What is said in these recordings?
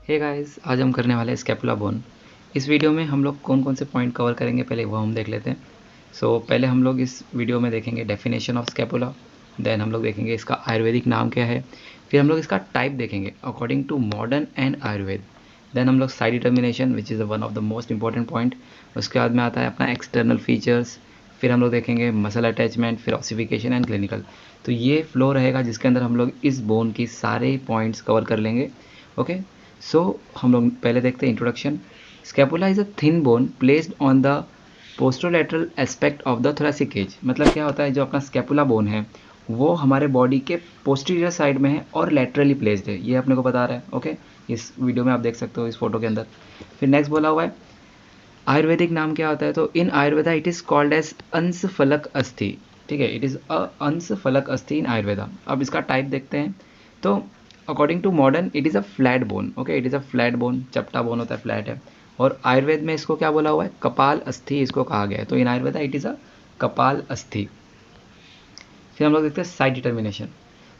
Hey guys, आज हम करने वाले हैं स्कैपुला बोन। इस वीडियो में हम लोग कौन कौन से पॉइंट कवर करेंगे पहले वो हम देख लेते हैं। पहले हम लोग इस वीडियो में देखेंगे डेफिनेशन ऑफ स्कैपुला। देन हम लोग देखेंगे इसका आयुर्वेदिक नाम क्या है। फिर हम लोग इसका टाइप देखेंगे according to modern and Ayurveda. Then हम लोग side determination which is one of the most important point. उसके बाद में आता है अपना एक्सटर्नल फीचर्स। फिर हम लोग देखेंगे मसल अटैचमेंट, फिर ऑसिफिकेशन एंड क्लिनिकल। तो ये फ्लो रहेगा जिसके अंदर हम लोग इस बोन की सारे पॉइंट्स कवर कर लेंगे। ओके, हम लोग पहले देखते हैं introduction. Scapula is a thin bone placed on the posterolateral aspect of the thoracic cage. मतलब क्या होता है, जो अपना स्कैपुला बोन है वो हमारे बॉडी के पोस्टीरियर साइड में है और लेटरली प्लेस्ड है, ये अपने को बता रहा है। ओके, इस वीडियो में आप देख सकते हो इस फोटो के अंदर। फिर नेक्स्ट बोला हुआ है आयुर्वेदिक नाम क्या होता है, तो in Ayurveda it is called as अंश फलक अस्थि। ठीक है, इट इज़ अ अंश फलक अस्थि इन आयुर्वेदा। अब इसका टाइप देखते हैं। तो according to modern it is a flat bone. Okay, it is a flat bone, चपटा बोन होता है, फ्लैट है। और आयुर्वेद में इसको क्या बोला हुआ है, कपाल अस्थि इसको कहा गया है। तो इन आयुर्वेदा इट इज़ अ कपाल अस्थि। फिर हम लोग देखते हैं साइड डिटर्मिनेशन।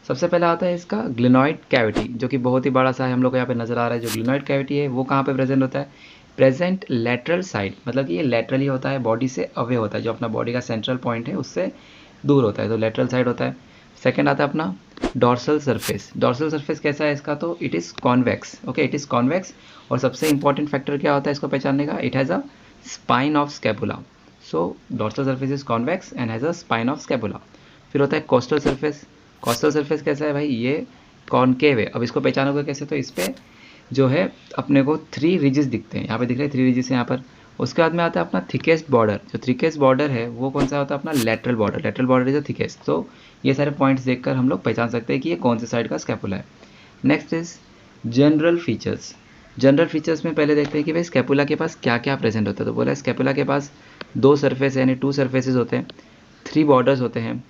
सबसे पहला आता है इसका ग्लिनॉइड कैविटी, जो कि बहुत ही बड़ा सा है, हम लोग को यहाँ पे नजर आ रहा है। जो ग्लिनॉइड कैविटी है वो कहाँ पे प्रेजेंट होता है, प्रेजेंट लेटरल साइड। मतलब कि ये लेटरली होता है, बॉडी से अवे होता है, जो अपना बॉडी का सेंट्रल पॉइंट है उससे दूर होता है, तो लेटरल साइड होता है। सेकेंड आता है अपना डॉर्सल सरफेस। डॉर्सल सरफेस कैसा है इसका, तो it is convex. Okay, it is convex. और सबसे इंपॉर्टेंट फैक्टर क्या होता है इसको पहचानने का, it has a spine of scapula. So dorsal surface is convex and has a spine of scapula. फिर होता है कोस्टल सरफेस। कोस्टल सरफेस कैसा है भाई, ये कॉनकेव है। अब इसको पहचानोगे कैसे, तो इस पर जो है अपने को 3 रिजेस दिखते हैं, यहाँ पे दिख रहे हैं 3 रिजेस यहाँ पर। उसके बाद में आता है अपना थिकेस्ट बॉर्डर। जो थिकेस्ट बॉर्डर है वो कौन सा होता है, अपना lateral border. Lateral border is a thickest. तो ये सारे पॉइंट्स देखकर हम लोग पहचान सकते हैं कि ये कौन से साइड का स्कैपुला है। Next is general features. General features में पहले देखते हैं कि भाई स्कैपुला के पास क्या क्या प्रेजेंट होता है। तो बोला स्कैपुला के पास 2 सरफेस यानी 2 सरफेसेस होते हैं, 3 बॉर्डर्स होते हैं,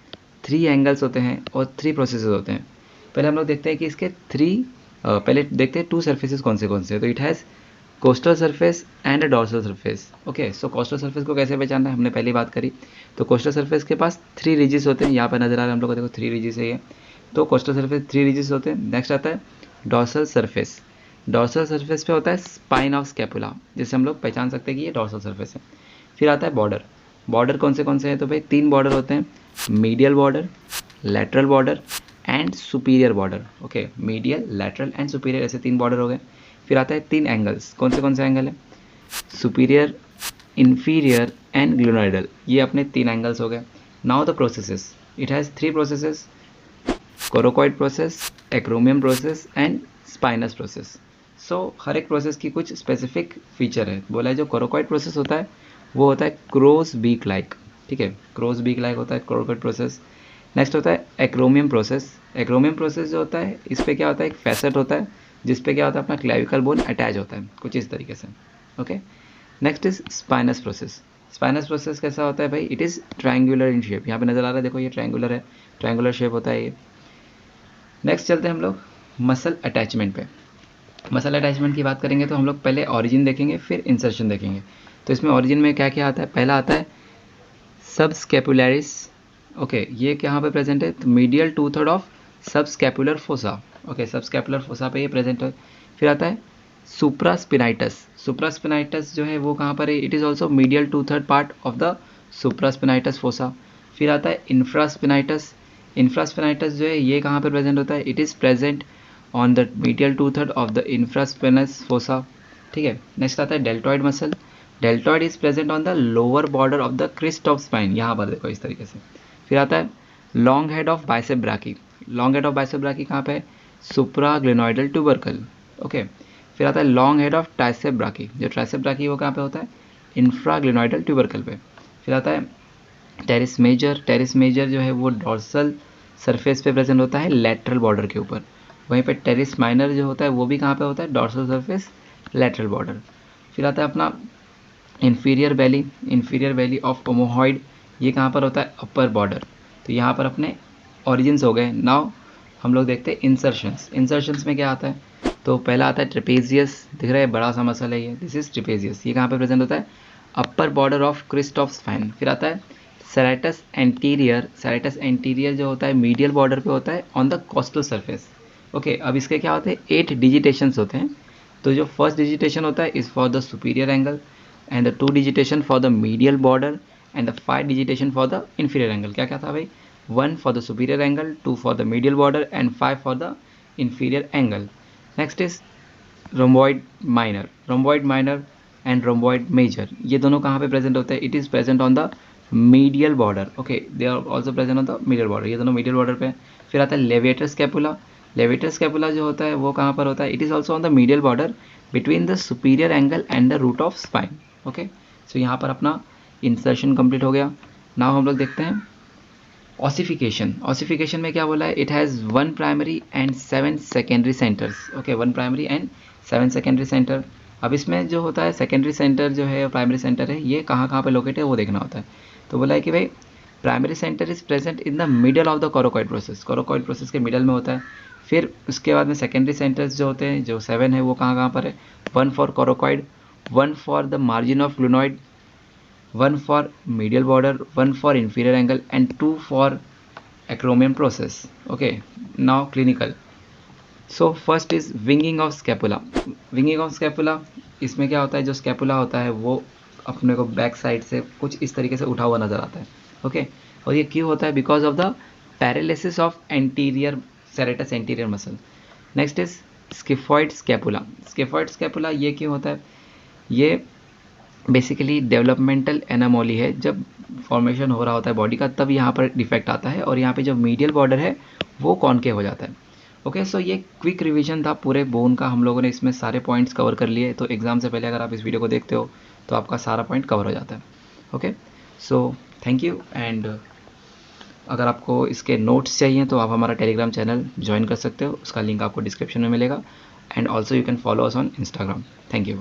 3 एंगल्स होते हैं और 3 प्रोसेसेस होते हैं। पहले हम लोग देखते हैं कि इसके पहले देखते हैं 2 सर्फेसेस कौन से हैं। तो it has coastal surface and dorsal surface. Okay, so coastal surface को कैसे पहचानना है, हमने पहली बात करी। तो कोस्टल सरफेस के पास 3 रिजिस होते हैं, यहाँ पर नजर आ रहा है हम लोग को, देखो 3 रिजिस है ये। तो कोस्टल सरफेस 3 रिजिस होते हैं। नेक्स्ट आता है डॉर्सल सरफेस। डॉर्सल सरफेस पे होता है स्पाइन ऑफ स्कैपुला, जिससे हम लोग पहचान सकते हैं कि ये डॉर्सल सरफेस है। फिर आता है बॉर्डर। बॉर्डर कौन से हैं, तो भाई 3 बॉर्डर होते हैं, medial border, lateral border and superior border. Okay, medial, lateral and superior, ऐसे 3 बॉर्डर हो गए। फिर आता है 3 एंगल्स। कौन से एंगल है, सुपीरियर, इंफीरियर एंड ग्लोनोइडल, ये अपने 3 एंगल्स हो गए। Now the processes, it has 3 processes, coracoid process, acromion process and spinous process. हर एक प्रोसेस की कुछ स्पेसिफिक फीचर है। बोला है जो कोरोकॉइड प्रोसेस होता है वो होता है क्रोस बीक लाइक। ठीक है, क्रोस बीक लाइक होता है कोरोकॉइड प्रोसेस। नेक्स्ट होता है एक्रोमियम प्रोसेस। एक्रोमियम प्रोसेस जो होता है इस पर क्या होता है, एक फैसेट होता है जिस पे क्या होता है, अपना क्लेविकल बोन अटैच होता है कुछ इस तरीके से। Okay, next is spinous process. Spinous process कैसा होता है भाई, it is triangular in shape. यहाँ पे नजर आ रहा है, देखो ये ट्रायंगुलर है, ट्रायंगुलर शेप होता है ये। नेक्स्ट चलते हैं हम लोग मसल अटैचमेंट पे। मसल अटैचमेंट की बात करेंगे तो हम लोग पहले ऑरिजिन देखेंगे फिर इंसर्शन देखेंगे। तो इसमें ऑरिजिन में क्या क्या आता है, पहला आता है सब स्कैपुलरिस। ओके, ये कहाँ पे प्रेजेंट है, तो मीडियल 2/3 ऑफ सब स्कैपुलर फोसा। ओके, सब स्कैपुलर फोसा पे ये प्रेजेंट है। फिर आता है सुप्रास्पिनाइटस। सुप्रास्पिनाइटस जो है वो कहाँ पर है, it is also medial 2/3 part of the supraspinatus fossa. फिर आता है इंफ्रास्पिनाइटस। इंफ्रास्पिनाइटस जो है ये कहाँ पर प्रेजेंट होता है, it is present on the medial 2/3 of the infraspinous fossa. ठीक है, नेक्स्ट आता है deltoid muscle. Deltoid is present on the lower border of the crest of spine, यहाँ पर देखो इस तरीके से। फिर आता है long head of bicep brachii. Long head of bicep brachii कहाँ पे है, सुप्रा ग्लेनोइडल ट्यूबरकल। ओके, फिर आता है लॉन्ग हेड ऑफ ट्राइसेप ब्राकी। जो ट्राइसेप ब्राकी वो कहाँ पे होता है, इंफ्रा ग्लेनोइडल ट्यूबरकल पे। फिर आता है टेरिस मेजर। टेरिस मेजर जो है वो डॉर्सल सरफेस पे प्रेजेंट होता है लेटरल बॉर्डर के ऊपर। वहीं पे टेरिस माइनर जो होता है वो भी कहाँ पे होता है, डॉर्सल सरफेस लेटरल बॉर्डर। फिर आता है अपना inferior belly. Inferior belly of omohyoid, ये कहाँ पर होता है, अपर बॉर्डर। तो यहाँ पर अपने ऑरिजिन्स हो गए। नाउ हम लोग देखते हैं इंसर्शंस। इंसर्शंस में क्या आता है, तो पहला आता है ट्रिपेजियस, दिख रहा है बड़ा सा मसल है ये, दिस इज ट्रिपेजियस। ये कहाँ पे प्रेजेंट होता है, upper border of crest of spine. फिर आता है सेरेटस एंटीरियर। सेरेटस एंटीरियर जो होता है मीडियल बॉर्डर पे होता है on the coastal surface. Okay, अब इसके क्या होते हैं, 8 डिजिटेशंस होते हैं। तो जो फर्स्ट डिजिटेशन होता है is for the superior angle, and the 2 digitation for the medial border, and the 5 digitation for the inferior angle. क्या क्या था भाई? 1 for the superior angle, 2 for the medial border and 5 for the inferior angle. Next is rhomboid minor and rhomboid major. ये दोनों कहाँ पे present होते हैं? It is present on the medial border. Okay, they are also present on the medial border. ये दोनों medial border पे। फिर आता है लेवेटर स्कैपुला। लेवेटर स्कैपुला जो होता है वो कहाँ पर होता है? It is also on the medial border between the superior angle and the root of spine. Okay, so यहाँ पर अपना इंसर्शन कंप्लीट हो गया। नाउ हम लोग देखते हैं ऑसिफिकेशन। ऑसिफिकेशन में क्या बोला है? It has 1 primary and 7 secondary centres. Okay, 1 primary and 7 secondary centre. अब इसमें जो होता है सेकेंडरी सेंटर जो है, प्राइमरी सेंटर है, ये कहाँ कहाँ पे लोकेट है वो देखना होता है। तो बोला है कि भाई primary centre is present in the middle of the coracoid process. Coracoid process के मिडल में होता है। फिर उसके बाद में सेकेंडरी सेंटर्स जो होते हैं, जो 7 है, वो कहाँ कहाँ पर है? 1 for coracoid, 1 for the margin of glenoid, 1 for medial border, 1 for inferior angle and 2 for acromion process. Okay, now clinical. So first is winging of scapula. Winging of scapula, इसमें क्या होता है? जो स्कैपुला होता है वो अपने को बैक साइड से कुछ इस तरीके से उठा हुआ नजर आता है। ओके, और ये क्यों होता है? Because of the paralysis of anterior serratus anterior muscle. Next is scaphoid scapula. Scaphoid scapula ये क्यों होता है? ये बेसिकली डेवलपमेंटल एनामोली है। जब फॉर्मेशन हो रहा होता है बॉडी का तब यहाँ पर डिफेक्ट आता है, और यहाँ पे जो मीडियल बॉर्डर है वो कॉनकेव हो जाता है। ओके, सो ये क्विक रिवीजन था पूरे बोन का। हम लोगों ने इसमें सारे पॉइंट्स कवर कर लिए। तो एग्जाम से पहले अगर आप इस वीडियो को देखते हो तो आपका सारा पॉइंट कवर हो जाता है। Okay, so thank you. And अगर आपको इसके नोट्स चाहिए तो आप हमारा टेलीग्राम चैनल ज्वाइन कर सकते हो, उसका लिंक आपको डिस्क्रिप्शन में मिलेगा। And also you can follow us on Instagram. Thank you.